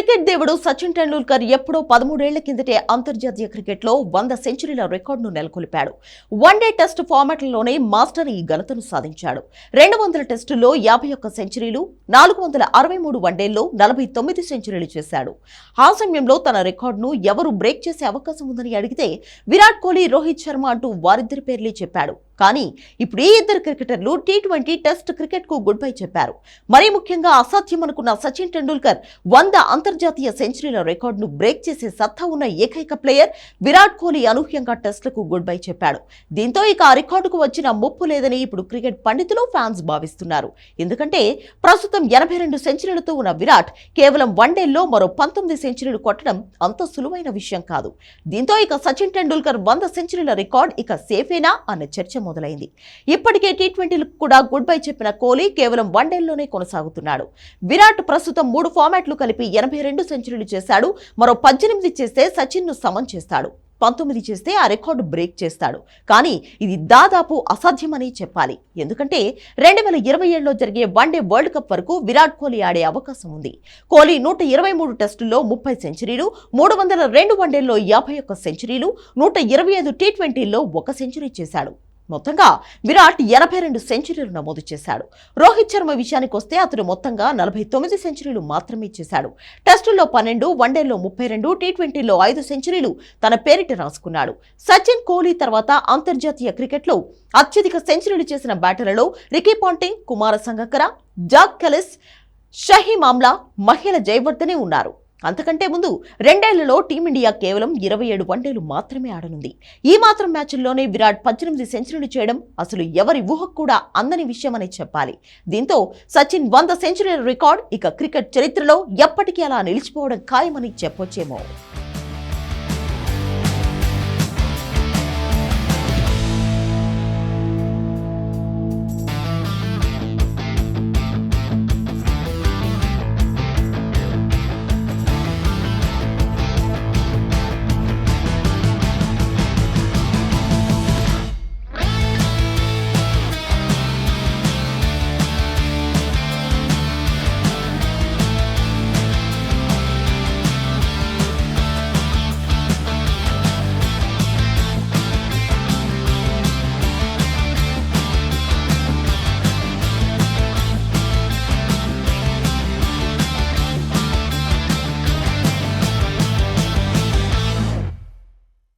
Cricket దేవుడు సచిన్ టెండూల్కర్ ఎప్పుడో 13 ఏళ్ల కిందటే అంతర్జాతీయ క్రికెట్లో 100 సెంచరీల రికార్డును నెలకొల్పాడు. వన్డే టెస్ట్ ఫార్మాట్లలోనే మాస్టర్ ఈ ఘనతను సాధించాడు. 200 టెస్టుల్లో 51 సెంచరీలు, 463 వన్డేల్లో 49 సెంచరీలు చేశాడు. ఆ సమయంలో తన రికార్డును ఎవరు బ్రేక్ చేసే అవకాశం ఉందని అడిగితే విరాట్ కోహ్లీ, రోహిత్ శర్మ అంటూ వారిద్దరి పేర్లే చెప్పాడు. కానీ ఇప్పుడు ఈ ఇద్దరు క్రికెటర్లు టీ20 టెస్ట్ క్రికెట్ కు గుడ్ బై చెప్పారు. మరీ ముఖ్యంగా అసాధ్యం అనుకున్న సచిన్ టెండూల్కర్ 100 అంతర్జాతీయ సెంచరీల రికార్డును బ్రేక్ చేసే సత్తా ఉన్న ఏకైక ప్లేయర్ విరాట్ కోహ్లీ అనూహ్యంగా టెస్టులకు గుడ్ బై చెప్పాడు. దీంతో ఇక ఆ రికార్డుకు వచ్చిన ముప్పు లేదని ఇప్పుడు క్రికెట్ పండితులు, ఫ్యాన్స్ భావిస్తున్నారు. ఎందుకంటే ప్రస్తుతం 82 సెంచరీలతో ఉన్న విరాట్ కేవలం వన్డేల్లో మరో 19 సెంచరీలు కొట్టడం అంత సులువైన విషయం కాదు. దీంతో ఇక సచిన్ టెండూల్కర్ 100 సెంచరీల రికార్డ్ ఇక సేఫేనా అన్న చర్చ మొదలైంది. ఇప్పటికే టీ20లకు కూడా గుడ్ బై చెప్పిన కోహ్లీ కేవలం వన్డేల్లోనే కొనసాగుతున్నాడు. విరాట్ ప్రస్తుతం 3 ఫార్మాట్లు కలిపి 82 సెంచరీలు చేశాడు. మరో 18 చేస్తే సచిన్ ను సమన్ చేస్తాడు. 19 చేస్తే ఆ రికార్డు బ్రేక్ చేస్తాడు. కానీ ఇది దాదాపు అసాధ్యమని చెప్పాలి. ఎందుకంటే 2027లో జరిగే వన్డే వరల్డ్ కప్ వరకు విరాట్ కోహ్లీ ఆడే అవకాశం ఉంది. కోహ్లీ 123 టెస్టుల్లో 30 సెంచరీలు, 302 వన్డేల్లో 51 సెంచరీలు, 125 టీ20ల్లో 1 సెంచరీ చేశాడు. మొత్తంగా విరాట్ 82 సెంచరీలు నమోదు చేశాడు. రోహిత్ శర్మ విషయానికి వస్తే అతడు మొత్తంగా 49 సెంచరీలు మాత్రమే చేశాడు. టెస్టుల్లో 12, వన్డేల్లో 32, టీ20లో 5 సెంచరీలు తన పేరిట రాసుకున్నాడు. సచిన్, కోహ్లీ తర్వాత అంతర్జాతీయ క్రికెట్లో అత్యధిక సెంచరీలు చేసిన బ్యాటర్లలో రికీ పాంటింగ్, కుమార సంగక్కర, జాక్ కెలిస్, షహీమ్ ఆమ్లా, మహేల జయవర్ధనే ఉన్నారు. అంతకంటే ముందు 2 ఏళ్లలో టీమిండియా కేవలం 27 వన్డేలు మాత్రమే ఆడనుంది. ఈ మాత్రం మ్యాచ్ల్లోనే విరాట్ 18 సెంచరీలు చేయడం అసలు ఎవరి ఊహకు కూడా అందని విషయమని చెప్పాలి. దీంతో సచిన్ 100 సెంచరీల రికార్డ్ ఇక క్రికెట్ చరిత్రలో ఎప్పటికీ అలా నిలిచిపోవడం ఖాయమని చెప్పొచ్చేమో.